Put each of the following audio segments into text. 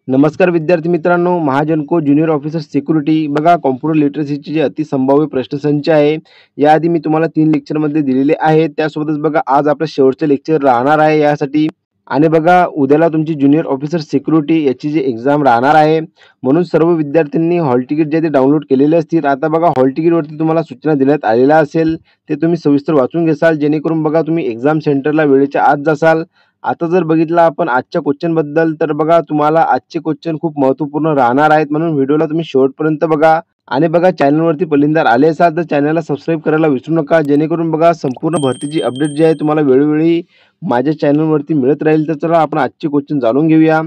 नमस्कार विद्यार्थी मित्रांनो, महाजनको ज्युनियर ऑफिसर सिक्युरिटी बघा कॉम्प्युटर लिटरसीचे जे अतिसंभाव्य प्रश्नसंच आहे. याआधी मी तुम्हाला 3 लेक्चरमध्ये दिलेले आहेत. त्यासोबतच बघा आज आपलं शेवटचं लेक्चर राहणार आहे यासाठी. आणि बघा उद्याला तुमची ज्युनियर ऑफिसर सिक्युरिटी याची जी एक्झाम राहणार आहे. म्हणून सर्व विद्यार्थ्यांनी हॉल तिकीट जे ते डाउनलोड केलेले असतील. आता बघा हॉल तिकीटवरती तुम्हाला सूचना देण्यात आलेल्या असेल. ते तुम्ही सविस्तर वाचून घ्याल जेणेकरून बघा तुम्ही एक्झाम सेंटरला वेळेच्या आत जासाल. आता जर बघितलं आपण आजच्या क्वेश्चनबद्दल तर बघा तुम्हाला आजचे क्वेश्चन खूप महत्त्वपूर्ण राहणार आहेत. म्हणून व्हिडिओला तुम्ही शेवटपर्यंत बघा. आणि बघा चॅनलवरती पहिल्यांदा आले असाल तर चॅनलला सबस्क्राईब करायला विसरू नका जेणेकरून बघा संपूर्ण भरतीची अपडेट जी आहे तुम्हाला वेळोवेळी माझ्या चॅनलवरती मिळत राहील. तर चला आपण आजचे क्वेश्चन जाणून घेऊया.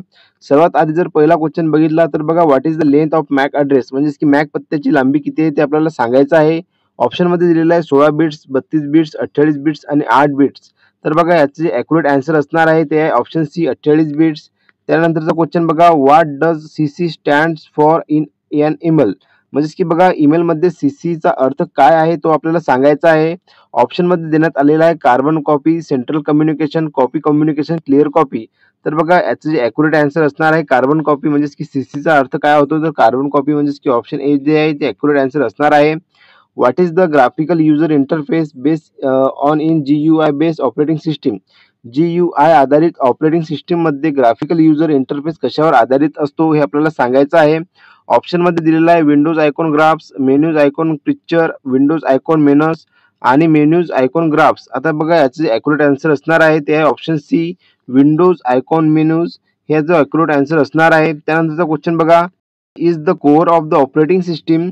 सर्वात आधी जर पहिला क्वेश्चन बघितला तर बघा what is the length of Mac address म्हणजे की मॅक पत्त्याची लांबी किती आहे ते आपल्याला सांगायचं आहे. ऑप्शनमध्ये दिलेलं आहे 16 बिट्स, 32 बिट्स, 48 बिट्स आणि 8 बिट्स. तर बघा याचे जे ॲक्युरेट आन्सर असणार आहे ते आहे ऑप्शन सी 48 बिट्स. त्यानंतरचा क्वेश्चन बघा what does CC stands for in an email म्हणजेच की बघा ईमेलमध्ये सीसीचा अर्थ काय आहे तो आपल्याला सांगायचा आहे. ऑप्शनमध्ये देण्यात आलेला आहे carbon copy, central communication, copy communication, clear copy. तर बघा याचे जे ॲक्युरेट आन्सर असणार आहे कार्बन कॉपी म्हणजेच की सीसीचा अर्थ काय होतो तर कार्बन कॉपी म्हणजेच की ऑप्शन ए जे आहे ते ॲक्युरेट आन्सर असणार आहे. What is the graphical user interface based on in GUI based operating system? GUI आधारित ऑपरेटिंग सिस्टीम मध्ये ग्राफिकल युजर इंटरफेस कशावर आधारित असतो हे आपल्याला सांगायचं आहे. ऑप्शन मध्ये दिलेला आहे windows icon graphs, menus icon picture, windows icon menus आणि मेन्यूज आयकॉन ग्राफ्स. आता बघा याचे ॲक्युरेट आन्सर असणार आहे ते आहे option C windows icon menus हे जो ॲक्युरेट आन्सर असणार आहे. त्यानंतरचा क्वेश्चन बघा is the core of the operating system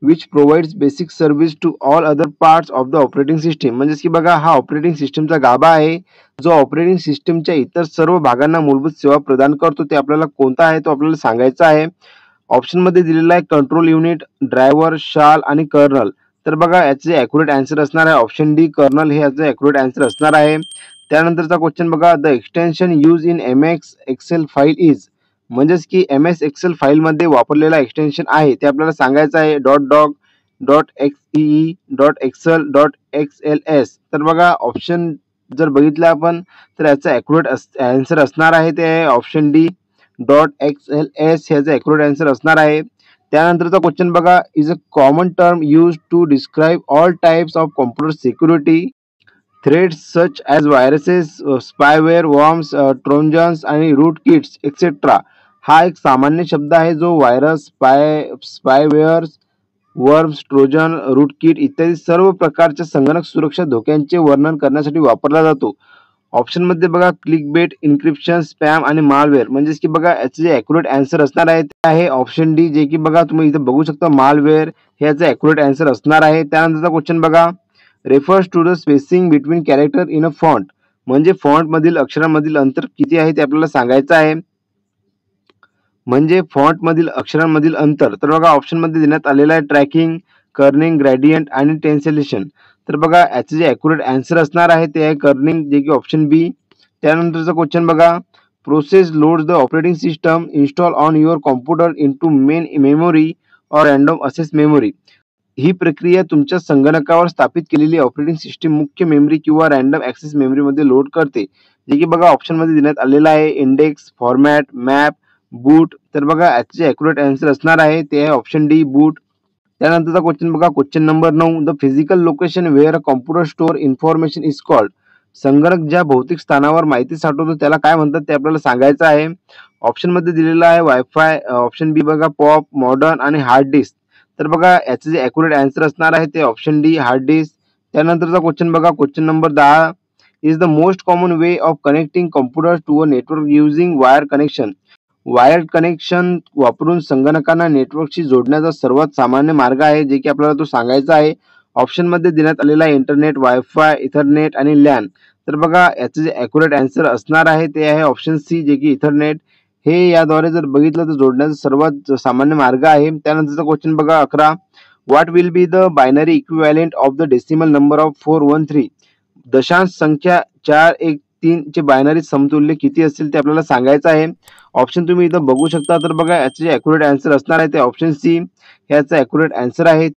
which provides basic service to all other parts of the operating system म्हणजेच की बघा हा ऑपरेटिंग सिस्टमचा गाभा आहे जो ऑपरेटिंग सिस्टमच्या इतर सर्व भागांना मूलभूत सेवा प्रदान करतो. ते आपल्याला कोणता आहे तो आपल्याला सांगायचा आहे. ऑप्शन मध्ये दिलेला आहे कंट्रोल युनिट, ड्रायव्हर, शाल आणि कर्नल. तर बघा याचे ॲक्युरेट आन्सर असणार आहे ऑप्शन डी कर्नल हे याचं ॲक्युरेट आन्सर असणार आहे. त्यानंतरचा क्वेश्चन बघा the extension use in MS excel file is म्हणजेच की MS एक्सेल फाईलमध्ये वापरलेला एक्सटेन्शन आहे ते आपल्याला सांगायचं आहे .doc, .xee, .excel, .xls. तर बघा ऑप्शन जर बघितलं आपण तर याचा ॲक्युरेट आन्सर असणार आहे ते आहे ऑप्शन डी .xls ह्याचं ॲक्युरेट आन्सर असणार आहे. त्यानंतरचा क्वेश्चन बघा is a common term use to describe all types of computer security threads such as viruses, spyware, worms, trojans आणि रूट किट्स एक्सेट्रा. हा एक सामान्य शब्द आहे जो virus, spywares, worms, trojan, rootkit इत्यादी सर्व प्रकारच्या संगणक सुरक्षा धोक्यांचे वर्णन करण्यासाठी वापरला जातो. ऑप्शनमध्ये बघा क्लिकबेट, इन्क्रिप्शन, स्पॅम आणि मालवेअर म्हणजेच की बघा याचे जे ॲक्युरेट आन्सर असणार आहे ते आहे ऑप्शन डी जे की बघा तुम्ही इथे बघू शकता मालवेअर हे याचं ॲक्युरेट आन्सर असणार आहे. त्यानंतरचा क्वेश्चन बघा refers to the spacing between character in a font म्हणजे फॉन्टमधील अक्षरांमधील अंतर किती आहे ते आपल्याला सांगायचं आहे. म्हणजे फॉन्टमधील अक्षरांमधील अंतर. तर बघा ऑप्शनमध्ये देण्यात आलेलं आहे ट्रॅकिंग, कर्निंग, ग्रेडियंट आणि टेन्सेलेशन. तर बघा याचे जे ॲक्युरेट आन्सर असणार आहे ते आहे कर्निंग जे की ऑप्शन बी. त्यानंतरचा क्वेश्चन बघा process loads the operating system install on your computer into main memory or random access memory. ही प्रक्रिया तुमच्या संगणकावर स्थापित केलेली ऑपरेटिंग सिस्टीम मुख्य मेमरी किंवा रँडम ॲक्सेस मेमरीमध्ये लोड करते. जे की बघा ऑप्शनमध्ये देण्यात आलेलं आहे इंडेक्स, फॉर्मॅट, मॅप, बूट. तर बघा याचे ॲक्युरेट आन्सर असणार आहे ते आहे ऑप्शन डी बूट. त्यानंतरचा क्वेश्चन बघा question number 9 the physical location where a computer store information is called. संगणक ज्या भौतिक स्थानावर माहिती साठवतो त्याला काय म्हणतात ते आपल्याला सांगायचं आहे. ऑप्शनमध्ये दिलेलं आहे वायफाय, ऑप्शन बी बघा पॉप, मॉडर्न आणि हार्ड डिस्क. तर बघा याचे जे ॲक्युरेट आन्सर असणार आहे ते ऑप्शन डी हार्ड डिस्क. त्यानंतरचा क्वेश्चन बघा question number 10 is the most common way of connecting computer to a network using wire connection. Wired connection वापरून संगणकांना नेटवर्कशी जोडण्याचा सर्वात सामान्य मार्ग आहे जे की आपल्याला तो सांगायचा आहे. ऑप्शनमध्ये देण्यात आलेला आहे इंटरनेट, वायफाय, इथरनेट आणि लॅन. तर बघा याचे जे ॲक्युरेट आन्सर असणार आहे ते आहे ऑप्शन सी जे की इथरनेट. हे याद्वारे जर बघितलं तर जोडण्याचा सर्वात सामान्य मार्ग आहे. त्यानंतरचा क्वेश्चन बघा 11 what will be the binary equivalent of the decimal number of 413. दशांश संख्या 413 चे बायनरी समतुल्य किती असेल ते आपल्याला सांगायचं आहे. ऑप्शन तुम्ही इथं बघू शकता. तर बघा याचे ॲक्युरेट आन्सर असणार आहे ते ऑप्शन सी ह्याचा ॲक्युरेट आन्सर आहे.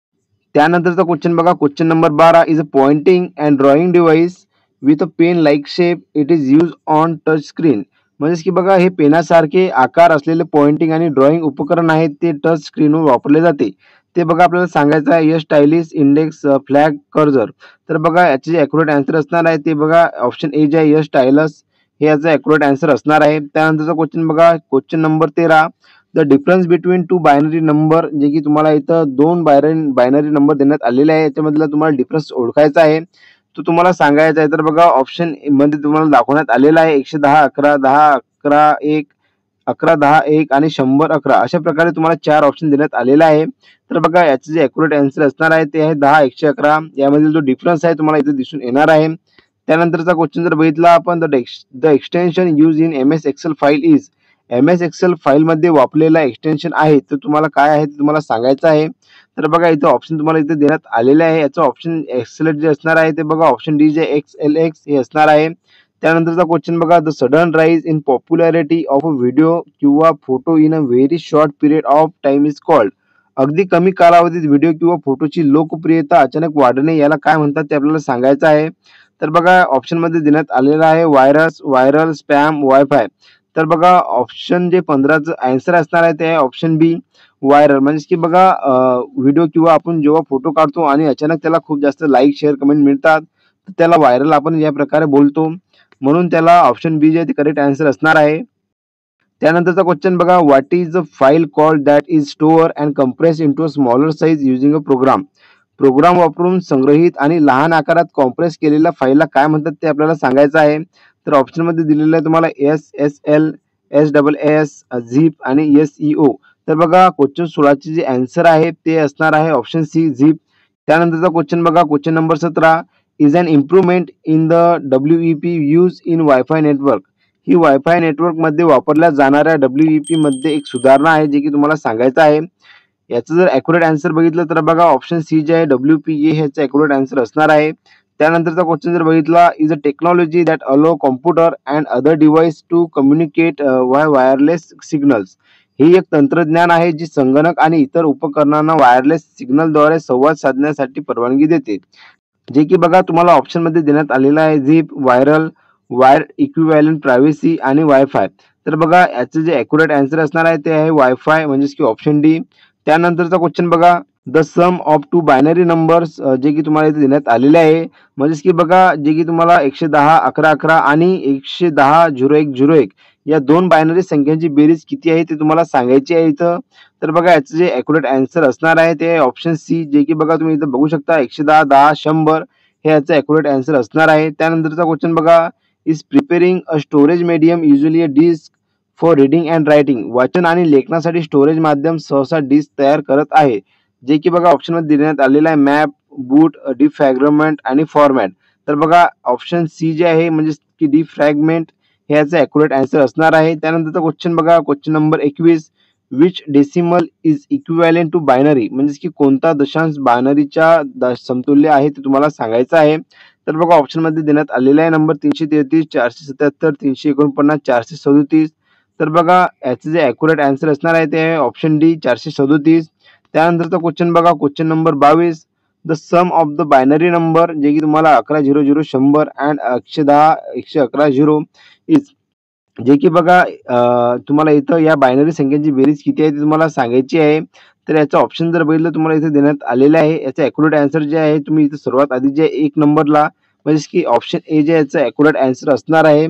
त्यानंतरचा क्वेश्चन बघा question number 12 is a pointing and drawing device with a pen like shape it is use on touch screen. म्हणजेच की बघा हे पेनासारखे आकार असलेले पॉइंटिंग आणि ड्रॉइंग उपकरण आहेत, ते टच स्क्रीनवर वापरले जाते. ते बघा आपल्याला सांगायचं आहे yes stylish index flag cursor. तर बघा याचे जे ॲक्युरेट आन्सर असणार आहे ते बघा ऑप्शन ए जे आहे यस स्टायलस हे याचा ॲक्युरेट आन्सर असणार आहे. त्यानंतरचा क्वेश्चन बघा question number 13. The difference between two binary number, जे की तुम्हाला इथं 2 बायनरी नंबर देण्यात आलेले आहे. याच्यामधला तुम्हाला डिफरन्स ओळखायचा आहे. तो तुम्हाला सांगायचा आहे. तर बघा ऑप्शन मध्ये तुम्हाला दाखवण्यात आलेला आहे 110 11 10 11 1 11 10 1 आणि 100 11 अशा प्रकारे तुम्हाला 4 ऑप्शन देण्यात आलेला आहे. तर बघा याचे जे ॲक्युरेट आन्सर असणार आहे ते आहे 10 111. यामधील जो डिफरन्स आहे तुम्हाला इथे दिसून येणार आहे. त्यानंतरचा क्वेश्चन जर बघितला आपण the extension use in MS excel file is. MS excel फाईलमध्ये वापरलेला एक्सटेन्शन आहे तर तुम्हाला काय आहे ते तुम्हाला सांगायचं आहे. तर बघा इथं ऑप्शन तुम्हाला इथे देण्यात आलेले आहे. याचं ऑप्शन एक्सेलेट जे असणार आहे ते बघा ऑप्शन डी जे XLX हे असणार आहे. त्यानंतरचा क्वेश्चन बघा the sudden rise in popularity of a video किंवा photo in a very short period of time is called. अगदी कमी कालावधीत व्हिडिओ किंवा फोटोची लोकप्रियता अचानक वाढणे याला काय म्हणतात ते आपल्याला सांगायचं आहे. तर बघा ऑप्शन मध्ये देण्यात आलेला आहे व्हायरल स्पॅम वायफाय. तर बघा ऑप्शन जे 15चं आन्सर असणार आहे ते आहे ऑप्शन बी व्हायरल. म्हणजे की बघा व्हिडिओ किंवा आपण जेव्हा फोटो काढतो आणि अचानक त्याला खूप जास्त लाईक शेअर कमेंट मिळतात तर त्याला व्हायरल आपण या प्रकारे बोलतो. म्हणून त्याला ऑप्शन बी जे आहे ते करेक्ट आन्सर असणार आहे. त्यानंतरचा क्वेश्चन बघा what is the file called that is store and compress into a smaller size using a program. Program वापरून संग्रहित आणि लहान आकारात कॉम्प्रेस केलेल्या फाईलला काय म्हणतात ते आपल्याला सांगायचं आहे. तर ऑप्शनमध्ये दिलेलं आहे तुम्हाला SSL, SSS, झिप आणि SEO. तर बघा क्वेश्चन 16चे जे आन्सर आहे ते असणार आहे ऑप्शन सी झिप. त्यानंतरचा क्वेश्चन बघा question number 17. Is an improvement in the WEP use in wifi network. ही वायफाय नेटवर्कमध्ये वापरल्या जाणाऱ्या WEP मध्ये एक सुधारणा आहे जे की तुम्हाला सांगायचं आहे. याचं जर ॲक्युरेट आन्सर बघितलं तर बघा ऑप्शन सी जे आहे WPA ह्याचा ॲक्युरेट आन्सर असणार आहे. त्यानंतरचा क्वेश्चन जर बघितला is a technology that allow computer and other device to communicate wireless signals. ही एक तंत्रज्ञान आहे जी संगणक आणि इतर उपकरणांना वायरलेस सिग्नलद्वारे संवाद साधण्यासाठी परवानगी देते. जे की बघा तुम्हाला ऑप्शनमध्ये देण्यात आलेलं आहे zip, viral, wire equivalent privacy आणि वायफाय. तर बघा याचं जे ॲक्युरेट आन्सर असणार आहे ते आहे वायफाय म्हणजेच की ऑप्शन डी. त्यानंतरचा क्वेश्चन बघा the sum of two binary numbers, जे की तुम्हाला इथे देण्यात आलेले आहे. म्हणजेच की बघा जे की तुम्हाला 110 11 11 आणि 110 01 01 या 2 बायनरी संख्यांची बेरीज किती आहे ते तुम्हाला सांगायची आहे इथं. तर बघा याचं जे ॲक्युरेट आन्सर असणार आहे ते ऑप्शन सी, जे की बघा तुम्ही इथं बघू शकता 110 10 100 हे याचं ॲक्युरेट आन्सर असणार आहे. त्यानंतरचा क्वेश्चन बघा is preparing a storage medium usually a disk for reading and writing. वाचन आणि लेखनासाठी स्टोरेज माध्यम सहसा डिस्क तयार करत आहे. जे की बघा ऑप्शनमध्ये देण्यात आलेलं आहे मॅप, बूट, डिफ्रॅगमेंट आणि फॉर्मॅट. तर बघा ऑप्शन सी जे आहे म्हणजे की डिफ्रॅगमेंट हे याचं ॲक्युरेट आन्सर असणार आहे. त्यानंतरचा क्वेश्चन बघा question number 21. Which decimal is equivalent to binary. म्हणजे की कोणता दशांश बायनरीच्या समतुल्य आहे ते तुम्हाला सांगायचं आहे. तर बघा ऑप्शनमध्ये देण्यात आलेला आहे नंबर 333, 477, 349, 437. तर बघा याचे जे ॲक्युरेट आन्सर असणार आहे ते आहे ऑप्शन डी 437. त्यानंतरचा क्वेश्चन बघा question number 22. The sum of the binary number, जे की तुम्हाला 11 00 100 अँड 110 111 0 इज. जे की बघा तुम्हाला इथं या बायनरी संख्यांची बेरीज किती आहे ती तुम्हाला सांगायची आहे. तर याचं ऑप्शन जर बघितलं तुम्हाला इथे देण्यात आलेलं आहे. याचं ॲक्युरेट आन्सर जे आहे तुम्ही इथे सर्वात आधी जे 1 नंबरला म्हणजे की ऑप्शन ए जे याचं ॲक्युरेट आन्सर असणार आहे.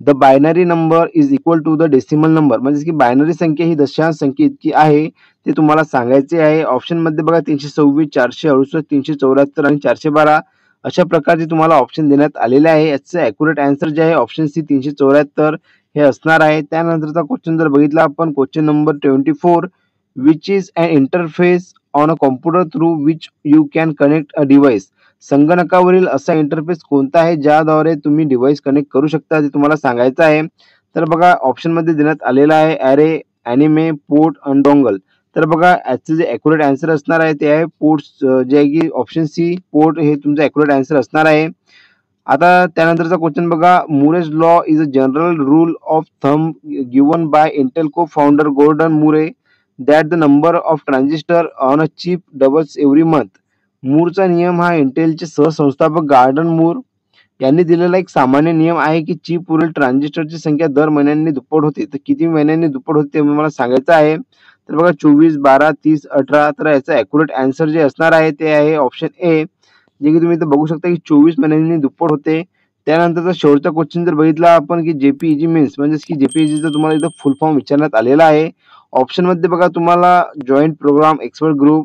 The binary number is equal to the decimal number. म्हणजे की बायनरी संख्या ही दशांश संख्या इतकी आहे ते तुम्हाला सांगायचे आहे. ऑप्शनमध्ये बघा 326, 468, 374 आणि 412 अशा प्रकारचे तुम्हाला ऑप्शन देण्यात आलेले आहे. याचं ॲक्युरेट आन्सर जे आहे ऑप्शन सी 374 हे असणार आहे. त्यानंतरचा क्वेश्चन जर बघितला आपण question number 24. Which is an interface on a computer through which you can connect a device. संगणकावरील असा इंटरफेस कोणता आहे ज्याद्वारे तुम्ही डिव्हाइस कनेक्ट करू शकता ते तुम्हाला सांगायचं आहे. तर बघा ऑप्शनमध्ये देण्यात आलेला आहे ॲरे, ॲनिमे, पोर्ट आणि डोंगल. तर बघा याचं जे ॲक्युरेट आन्सर असणार आहे ते आहे पोर्ट्स, जे आहे की ऑप्शन सी पोर्ट हे तुमचं ॲक्युरेट आन्सर असणार आहे. आता त्यानंतरचा क्वेश्चन बघा Moore's law is a general rule of thumb given by Intel co founder Gordon Moore that the number of transistor on a chip doubles every month. मूरचा नियम हा इंटेलचे सहसंस्थापक गॉर्डन मूर यांनी दिलेला एक सामान्य नियम आहे की चिपवरील ट्रान्झिस्टरची संख्या दर महिन्यांनी दुप्पट होते. तर किती महिन्यांनी दुप्पट होते ते मला सांगायचं आहे. तर बघा 24, 12, 30, 18. तर याचं ॲक्युरेट आन्सर जे असणार आहे ते आहे ऑप्शन ए, जे की तुम्ही इथं बघू शकता की 24 महिन्यांनी दुप्पट होते. त्यानंतरचा शेवटचा क्वेश्चन जर बघितला आपण की जेपीईजी मीन्स म्हणजेच की जेपीईजीचा तुम्हाला इथं फुल फॉर्म विचारण्यात आलेला आहे. ऑप्शनमध्ये बघा तुम्हाला joint program expert group,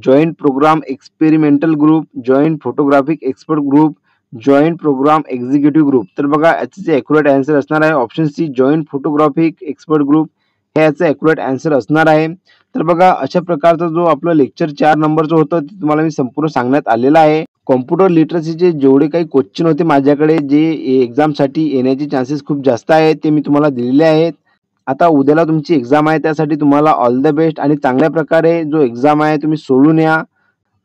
joint program experimental group, joint photographic expert group, joint program executive group. तर बघा याचं जे ॲक्युरेट आन्सर असणार आहे option C joint photographic expert group हे याचं ॲक्युरेट आन्सर असणार आहे. तर बघा अशा प्रकारचा जो आपलं लेक्चर 4 नंबरचं होतं ते तुम्हाला मी संपूर्ण सांगण्यात आलेलं आहे. कॉम्प्युटर लिटरसीचे जेवढे काही क्वेश्चन होते माझ्याकडे जे एक्झामसाठी येण्याचे चान्सेस खूप जास्त आहेत ते मी तुम्हाला दिलेले आहेत. आता उद्याला तुमची एक्झाम आहे त्यासाठी तुम्हाला ऑल द बेस्ट आणि चांगल्या प्रकारे जो एक्झाम आहे तुम्ही सोडून या.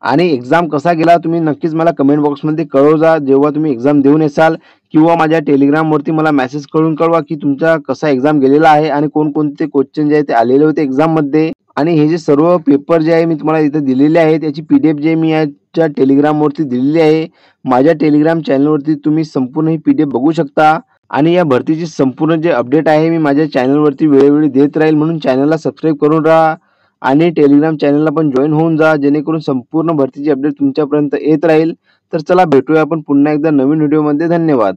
आणि एक्झाम कसा गेला तुम्ही नक्कीच मला कमेंट बॉक्समध्ये कळवा जेव्हा तुम्ही एक्झाम देऊन येसाल, किंवा माझ्या टेलिग्रामवरती मला मेसेज करून कळवा की तुमचा कसा एक्झाम गेलेला आहे आणि कोणकोणते क्वेश्चन जे आहे ते आलेले होते एक्झाममध्ये. आणि हे जे सर्व पेपर जे आहे मी तुम्हाला इथे दिलेले आहेत याची PDF जे मी याच्या टेलिग्रामवरती दिलेली आहे. माझ्या टेलिग्राम चॅनलवरती तुम्ही संपूर्ण ही PDF बघू शकता. आणि या भरतीची संपूर्ण जे अपडेट आहे मी माझ्या चॅनलवरती वेळोवेळी देत राहील, म्हणून चॅनलला सबस्क्राईब करून राहा आणि टेलिग्राम चॅनलला पण जॉईन होऊन जा, जेणेकरून संपूर्ण भरतीची अपडेट तुमच्यापर्यंत येत राहील. तर चला भेटूया आपण पुन्हा एकदा नवीन व्हिडिओमध्ये. धन्यवाद.